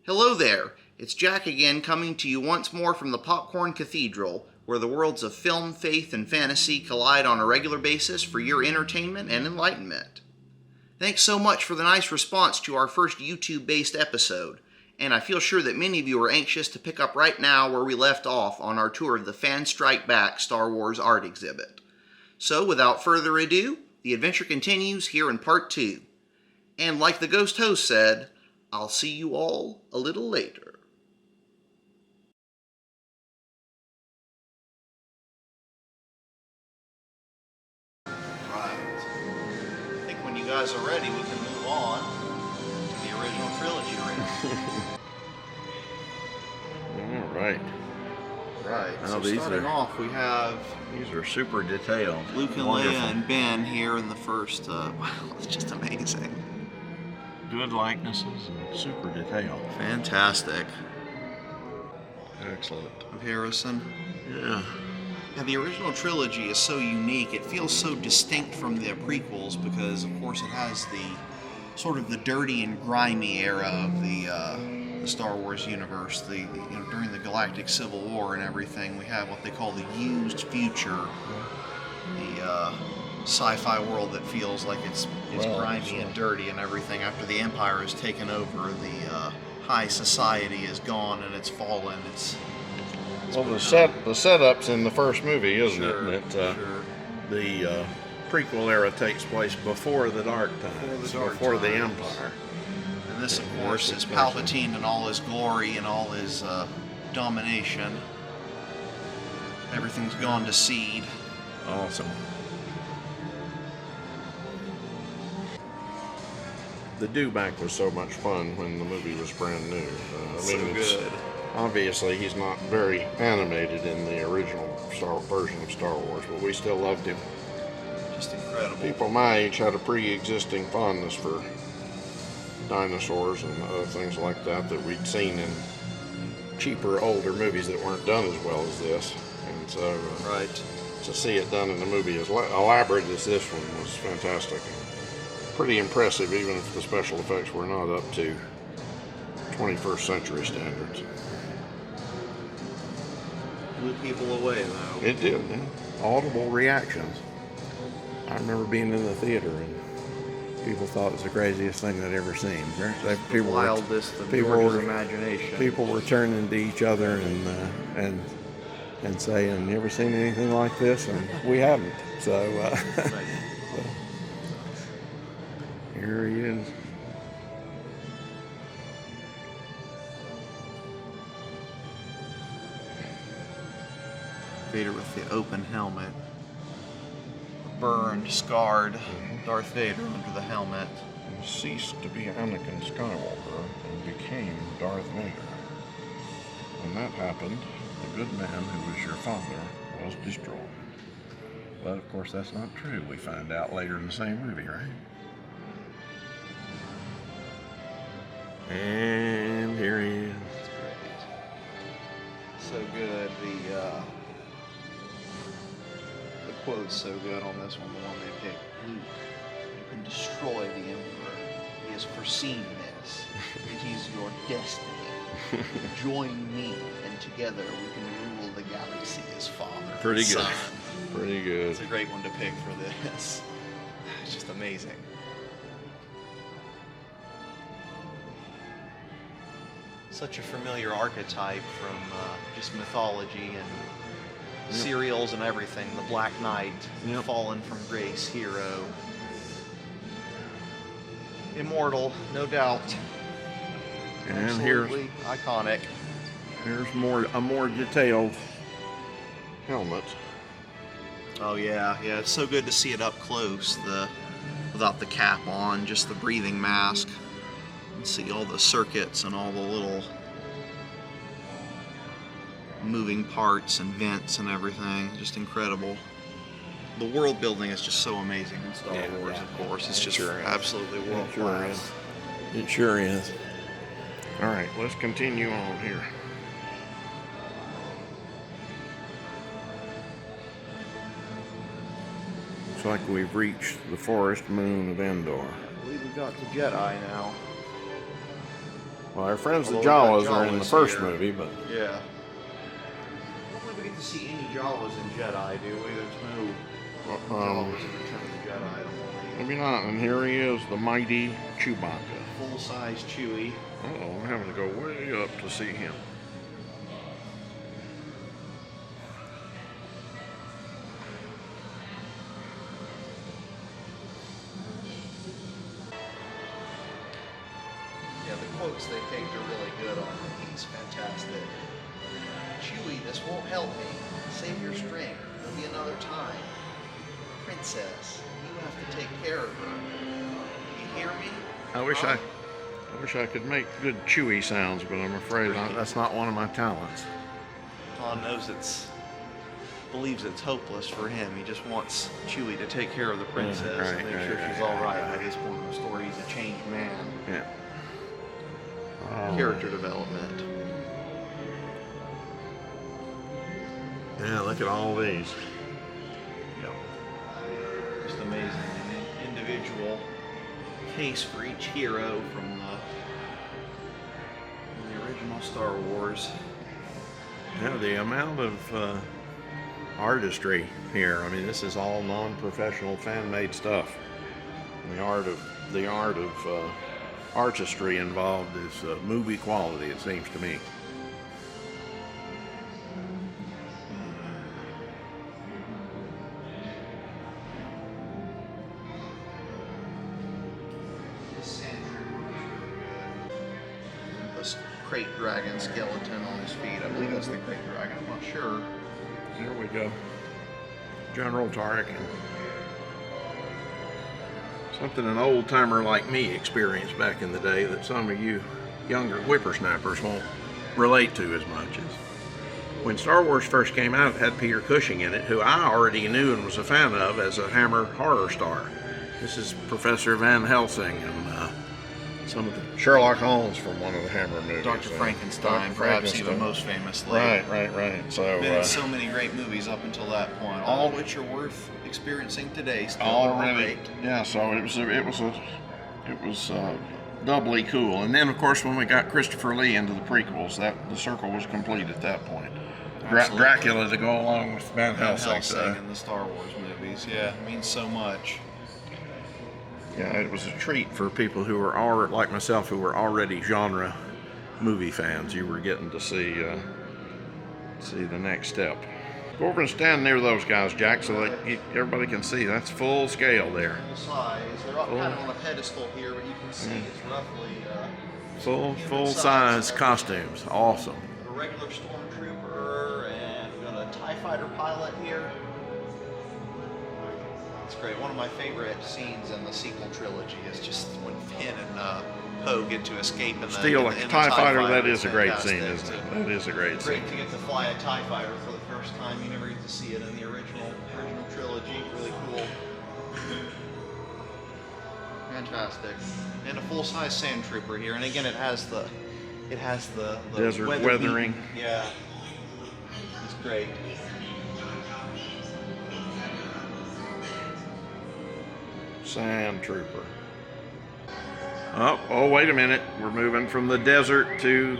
Hello there, it's Jack again coming to you once more from the Popcorn Cathedral, where the worlds of film, faith, and fantasy collide on a regular basis for your entertainment and enlightenment. Thanks so much for the nice response to our first YouTube-based episode, and I feel sure that many of you are anxious to pick up right now where we left off on our tour of the Fan Strike Back Star Wars art exhibit. So, without further ado, the adventure continues here in Part 2. And like the ghost host said, I'll see you all a little later. Right. I think when you guys are ready, we can move on to the original trilogy room. All right. Right. Now So starting off, we have these are super detailed. Luke and Wonderful. Leia and Ben here in the first. Wow, it's just amazing. Good likenesses and super detailed. Fantastic. Excellent. Comparison. Yeah. Yeah, the original trilogy is so unique. It feels so distinct from the prequels because, of course, it has the sort of the dirty and grimy era of the Star Wars universe. During the Galactic Civil War and everything, we have what they call the used future, the sci-fi world that feels like it's grimy and dirty and everything. After the Empire has taken over, the high society is gone and it's fallen. Well, the setup's in the first movie, isn't Sure, it? That the prequel era takes place before the Dark Times, before the Empire. And this, of course, is Palpatine in all his glory and all his domination. Everything's gone to seed. Awesome. The do-back was so much fun when the movie was brand new. Good. Obviously, he's not very animated in the original version of Star Wars, but we still loved him. Just incredible. People my age had a pre-existing fondness for dinosaurs and other things like that we'd seen in cheaper, older movies that weren't done as well as this. And so, Right. to see it done in a movie as elaborate as this one was fantastic. Pretty impressive, even if the special effects were not up to 21st century standards. Blew people away, though. It did, man. Audible reactions. I remember being in the theater and people thought it was the craziest thing they'd ever seen. The wildest of George's imagination. People were turning to each other and saying, "You ever seen anything like this?" And we haven't. So, so here he is. Vader with the open helmet. Burned, scarred Darth Vader under the helmet. He ceased to be Anakin Skywalker and became Darth Vader. When that happened, the good man who was your father was destroyed. But of course that's not true, we find out later in the same movie, right? And here he is. So good. The quote's so good on this one, the one they picked. Luke, you can destroy the Emperor. He has foreseen this. It is your destiny. Join me, and together we can rule the galaxy as father Pretty and good. son. Pretty good. It's a great one to pick for this. It's just amazing. Such a familiar archetype from just mythology and serials and everything. The Black Knight, fallen from grace, hero. Immortal, no doubt. And Absolutely iconic. here's a more detailed helmet. Oh yeah, it's so good to see it up close. Without the cap on, just the breathing mask. You see all the circuits and all the little moving parts and vents and everything. Just incredible. The world building is just so amazing in Star Wars, of course. It's just absolutely world class. It sure is. All right, let's continue on here. Looks like we've reached the forest moon of Endor. I believe we've got the Jedi now. Well, our friends the Although we got Jawas are in the Jawas first here. movie, but Yeah. I don't believe we get to see any Jawas in Jedi, do we? There's no Jawas in Return of the Jedi, I don't believe. maybe not. And here he is, the mighty Chewbacca. Full-size Chewie. Uh-oh, we're having to go way up to see him. Yeah, the quotes they take are really good on him. He's fantastic. Chewie, this won't help me. Save your strength. There'll be another time. Princess, you have to take care of her. You hear me? I wish I could make good Chewie sounds, but I'm afraid that's not one of my talents. Han believes it's hopeless for him. He just wants Chewie to take care of the princess and make sure she's all right. By this point in the story, he's a changed man. Yeah. Character development. Yeah, look at all these. Yep. Just amazing. An individual case for each hero from the original Star Wars. Yeah, the amount of artistry here. I mean, this is all non-professional, fan-made stuff. And the art of artistry involved is movie quality, it seems to me. This crate dragon skeleton on his feet. I believe that's the crate dragon. I'm not sure. There we go. General Tarkin. Something an old timer like me experienced back in the day that some of you younger whippersnappers won't relate to as much as when Star Wars first came out. It had Peter Cushing in it, who I already knew and was a fan of as a Hammer horror star. This is Professor Van Helsing and some of the Sherlock Holmes from one of the Hammer movies. Dr. Frankenstein, Dr. perhaps Frankenstein. even most famously. Right. So Been in so many great movies up until that point, all of which are worth experiencing today. Still already, great. yeah. So it was doubly cool. And then, of course, when we got Christopher Lee into the prequels, the circle was complete at that point. Dracula to go along with Van Helsing. In the Star Wars movies, yeah, it means so much. Yeah, it was a treat for people who were like myself, who were already genre movie fans. You were getting to see the next step. Go over and stand near those guys, Jack, so that everybody can see. That's full scale there. Full size. They're up kind of on a pedestal here, but you can see it's roughly full size costumes. Awesome. A regular stormtrooper, and we've got a TIE fighter pilot here. It's great. One of my favorite scenes in the sequel trilogy is just when Finn and Poe get to escape in the Steal a in the TIE fighter. That It's is a great fantastic. scene, isn't it? That is a great scene. Great to get to fly a TIE fighter for the first time. You never get to see it in the original trilogy. Really cool. Fantastic. And a full-size sand trooper here. And again, it has the Desert weather weathering. beam. Yeah. It's great. Sand trooper. Oh, wait a minute. We're moving from the desert to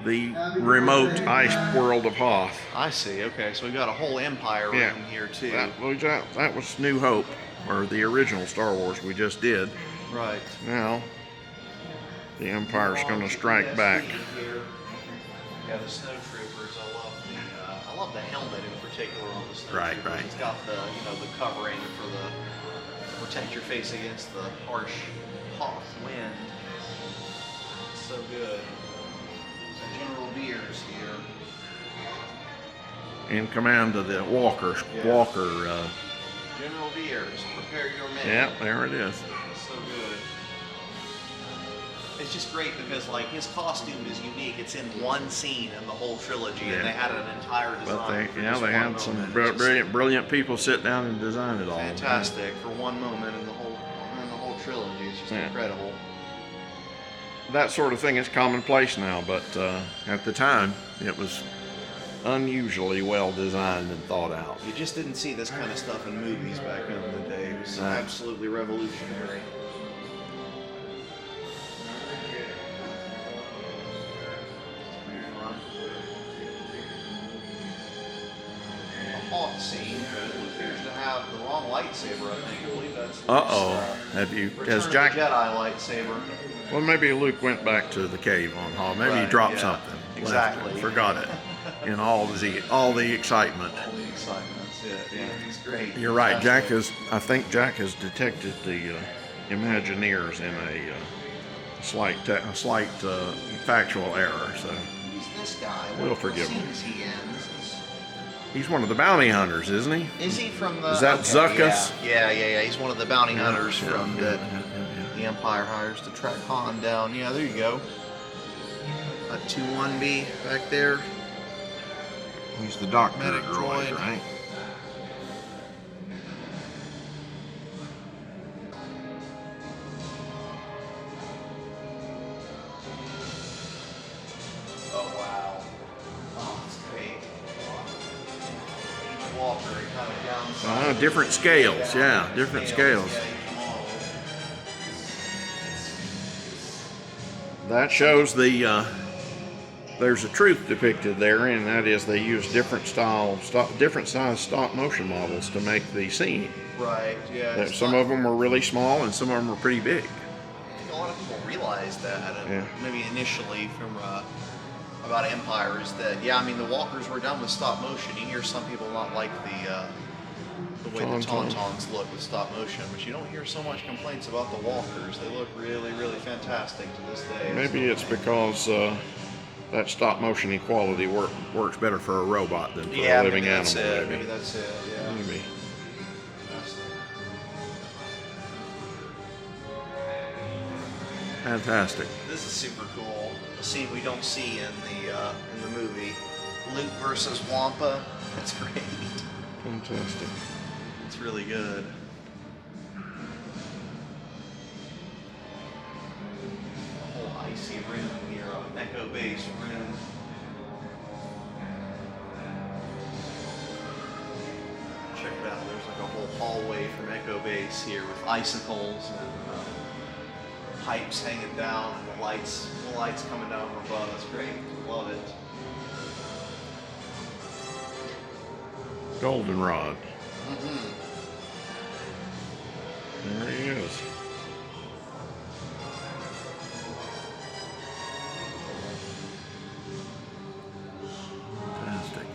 the remote ice world of Hoth. I see. Okay, so we got a whole Empire room here too. That was New Hope, or the original Star Wars we just did. Right. Now, the Empire's going to strike back. Yeah, the snow troopers. I love the helmet in particular on the snow Right, troopers. right. It's got the the covering to protect your face against the harsh Hoth wind. It's so good. General Beers here. In command of the Walker. General Beers, prepare your men. Yeah, there it is. It's so good. It's just great because his costume is unique. It's in one scene in the whole trilogy, and they had an entire design. But they for just had one some moment. brilliant people sit down and design it all. Fantastic for one moment in the whole trilogy. It's just incredible. That sort of thing is commonplace now, but at the time it was unusually well designed and thought out. You just didn't see this kind of stuff in movies back in the day. It was absolutely revolutionary. Hoth scene, but it appears to have the wrong lightsaber. I believe that's. Has Return Jack? of the Jedi lightsaber. Well, maybe Luke went back to the cave on Hoth. Maybe he Right, dropped yeah. something. Exactly. Left it, forgot it. In all the excitement. All the excitement. That's it. Yeah, he's great. You're right. Fantastic. I think Jack has detected the Imagineers in a slight factual error. So Who's this guy? We'll What forgive scene him. is he in? he's one of the bounty hunters, isn't he? Is he from the? Is that Zuckuss? Yeah. He's one of the bounty hunters Yeah, from yeah, the yeah. Empire hires to track Han down. Yeah, there you go. A 2-1B back there. He's the doctor Medic droid, droid. right? Oh wow. Oh, that's great. Each Walker kind of down. Different scales, yeah, different scales. Yeah, each model. That shows there's a truth depicted there, and that is they use different size stop motion models to make the scene. Right, yeah. That some of them were really small and some of them were pretty big. I think a lot of people realize that, Yeah. maybe initially from about Empire, is that, yeah, I mean, the walkers were done with stop motion. You hear some people not like the way the Tauntauns look with stop motion, but you don't hear so much complaints about the walkers. They look really, really fantastic to this day. Maybe it's because that stop motion equality works better for a robot than for a living animal. Maybe that's it, yeah. Maybe. Fantastic. This is super cool. A scene we don't see in the movie. Luke versus Wampa. That's great. Fantastic. It's really good. A whole icy room here, an echo-based room. Check it out. There's like a whole hallway from Echo Base here with icicles and pipes hanging down and the lights coming down from above. That's great. Love it. Goldenrod. Mm-hmm. There he is. Fantastic.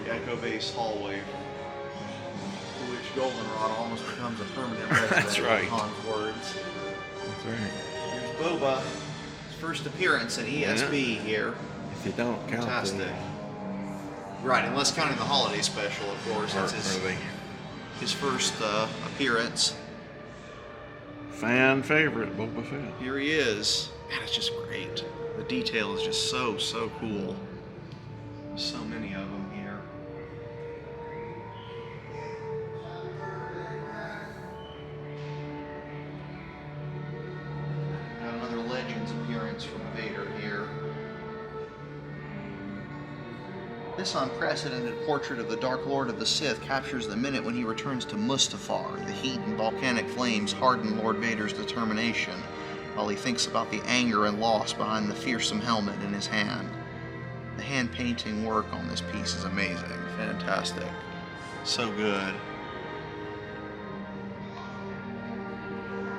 The Echo Base hallway, for which Goldenrod almost becomes a permanent resident. That's right. With Han's words. That's right. Here's Boba. His first appearance in ESB here. If you don't count Fantastic. Right, unless counting the holiday special, of course. That's his first appearance. Fan favorite, Boba Fett. Here he is. Man, it's just great. The detail is just so cool. So many of them here. Got another Legends appearance from Vader here. This unprecedented portrait of the Dark Lord of the Sith captures the minute when he returns to Mustafar. The heat and volcanic flames harden Lord Vader's determination, while he thinks about the anger and loss behind the fearsome helmet in his hand. The hand painting work on this piece is amazing. Fantastic. So good.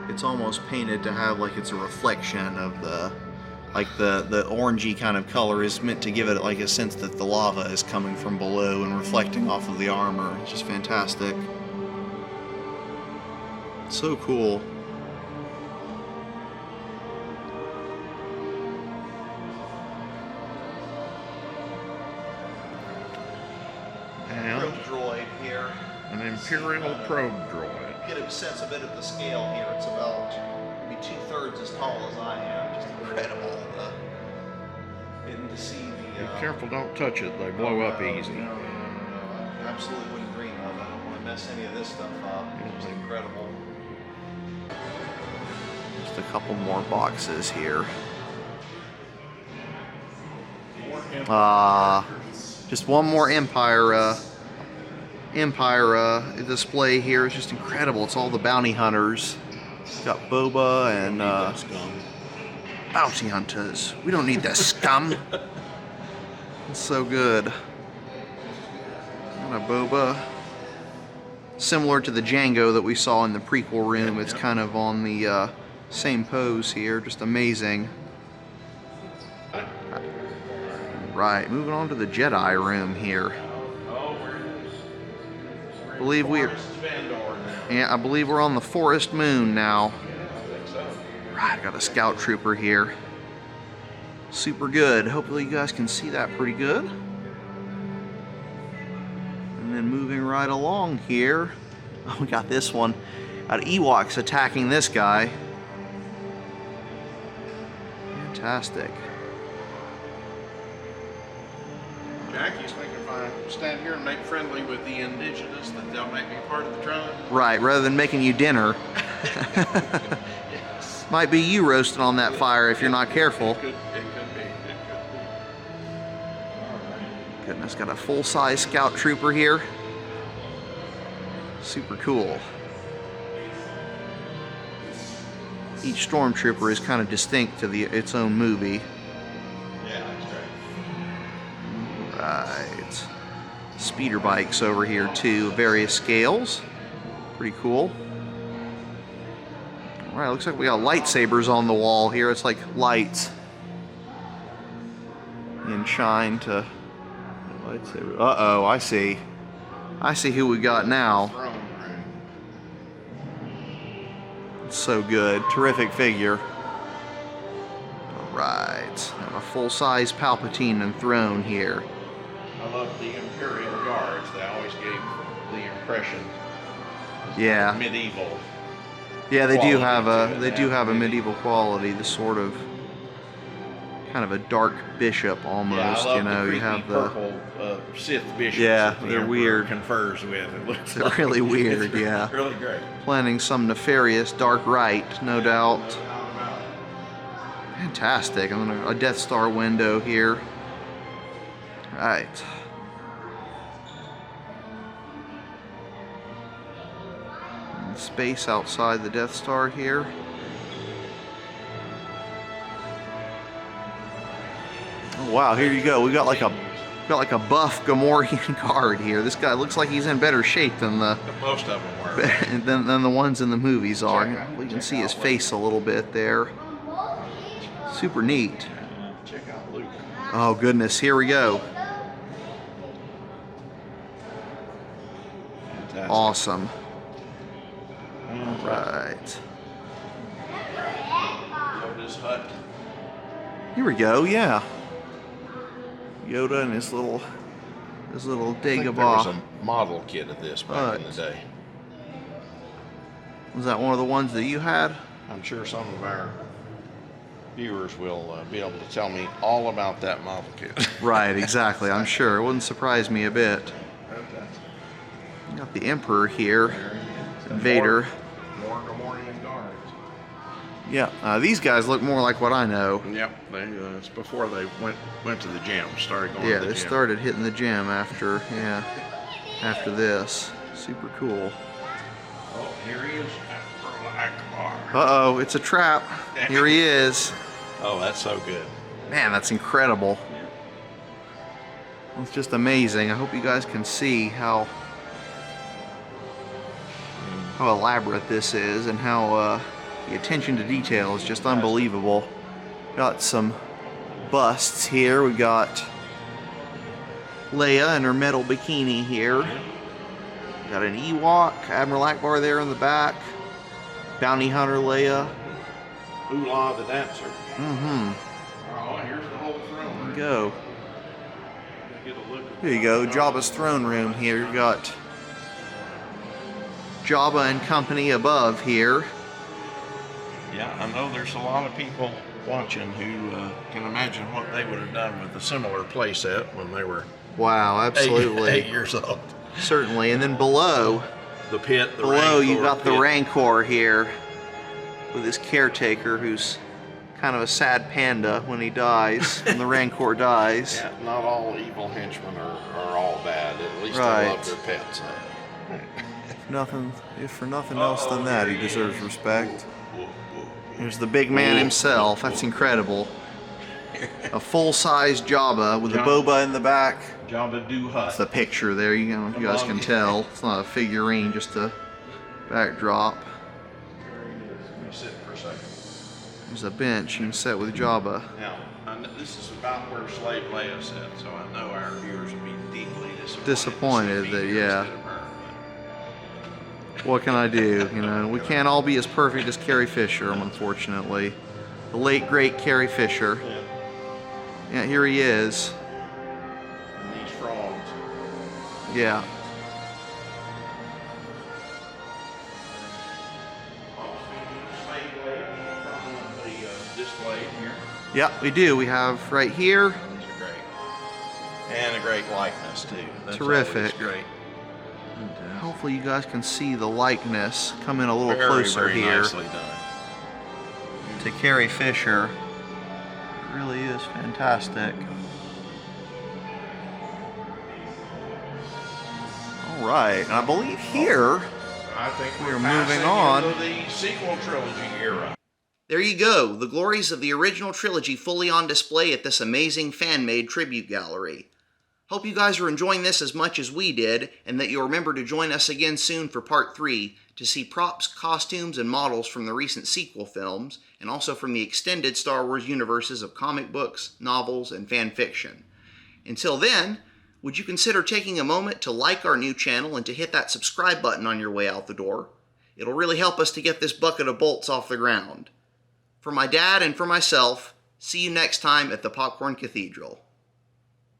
It's almost painted to have like it's a reflection of the orangey kind of color is meant to give it like a sense that the lava is coming from below and reflecting off of the armor. It's just fantastic. So cool. And Probe droid here. an Imperial probe droid. Get a sense of it at the scale here. It's about maybe 2/3 as tall as I am. Just incredible. Getting to see the. Be careful, don't touch it. They blow up easy. No. I absolutely wouldn't dream of it. I don't want to mess any of this stuff up. It's just incredible. Just a couple more boxes here. Just one more Empire display here. It's just incredible. It's all the bounty hunters. Got Boba and bounty hunters. We don't need that scum. It's so good. Got a Boba. Similar to the Django that we saw in the prequel room. Yep, It's yep. kind of on the same pose here. Just amazing. Right, moving on to the Jedi room here. I believe we're on the Forest Moon now. Right, got a scout trooper here. Super good. Hopefully you guys can see that pretty good. And then moving right along here, oh, we got this one. Got Ewoks attacking this guy. Fantastic. Jackie's thinking if I stand here and make friendly with the indigenous, that they'll make me part of the tribe. Right, rather than making you dinner. Yes. Might be you roasting on that fire if you're not careful. It could be. Goodness, got a full-size scout trooper here. Super cool. Each stormtrooper is kind of distinct to its own movie. Yeah, that's right. Right. Speeder bikes over here too, various scales. Pretty cool. Alright, looks like we got lightsabers on the wall here. It's like lights and shine to lightsaber. Uh-oh, I see. I see who we got now. Throne room. It's so good. Terrific figure. Alright. Have a full-size Palpatine and throne here. I love the Imperial Guards. They always gave the impression Yeah. medieval. Yeah, they do have quality to a it. they do have a medieval quality. The sort of kind of a dark bishop almost. Yeah, I love You know, the you have creepy the purple Sith bishops. Yeah, that the they're Emperor weird. Confers with. It looks They're like really weird, it's yeah. Really great. planning some nefarious dark rite, no doubt. Fantastic. I'm gonna a Death Star window here. Right. Space outside the Death Star here. Oh, wow, here you go. We got like a buff Gamorrean guard here. This guy looks like he's in better shape than the Most of them were. than the ones in the movies are. We can see his face a little bit there. Super neat. Check out Luke. Oh goodness, here we go. Fantastic. Awesome. Right. Right. Yoda's hut. Here we go, yeah. Yoda and his little I think there was Dagobah. a model kit of this back in the day. Was that one of the ones that you had? I'm sure some of our viewers will be able to tell me all about that model kit. Right, exactly. I'm sure. It wouldn't surprise me a bit. You got the Emperor here. Vader. More Gamorrean guards. Yeah, these guys look more like what I know. Yep, it's before they went to the gym. Started going Yeah, to the they gym. started hitting the gym after this. Super cool. Oh, here he is. Akbar. Uh-oh, it's a trap. Here he is. Oh, that's so good. Man, that's incredible. It's just amazing. I hope you guys can see how elaborate this is and how the attention to detail is just unbelievable. Got some busts here. We got Leia in her metal bikini here. Got an Ewok, Admiral Akbar there in the back. Bounty Hunter Leia. Oolah the dancer. Mm-hmm. Oh, here's the whole throne. There you go. Get a look at Here you go, Jabba's throne room here. You've got Jabba and company above here. Yeah, I know there's a lot of people watching who can imagine what they would have done with a similar playset when they were Wow, absolutely. 8 years old. Certainly. And then below, The pit, the below Rancor you got the pit. Rancor here with his caretaker who's kind of a sad panda when he dies, when the Rancor dies. Yeah, not all evil henchmen are all bad. At least Right. they love their pets. If for nothing else than that, he deserves respect. Whoa, whoa. Here's the big man himself. That's incredible. A full-size Jabba with a John- boba in the back. Jabba do Hutt. It's the picture there. You know, you guys can tell. It's not a figurine, just a backdrop. There he is. Let me sit for a second. There's a bench you can sit with Jabba. Now, this is about where Slave Leia sat, so I know our viewers will be deeply Disappointed to see that, me yeah. instead of her, What can I do? You know, we can't all be as perfect as Carrie Fisher, unfortunately. The late, great Carrie Fisher. but- Yeah. Yeah, here he is. And these frogs. Yeah. Slave Leia, probably displayed here. Yeah, we do. We have right here. These are great. And a great likeness, too. That's Terrific. always great. Hopefully you guys can see the likeness come in a little Very, closer very here nicely done. to Carrie Fisher. It really is fantastic. All right, and I believe here I think we're we're moving passing on. into the sequel trilogy era. There you go, the glories of the original trilogy fully on display at this amazing fan-made tribute gallery. Hope you guys are enjoying this as much as we did, and that you'll remember to join us again soon for part 3 to see props, costumes, and models from the recent sequel films, and also from the extended Star Wars universes of comic books, novels, and fan fiction. Until then, would you consider taking a moment to like our new channel and to hit that subscribe button on your way out the door? It'll really help us to get this bucket of bolts off the ground. For my dad and for myself, see you next time at the Popcorn Cathedral.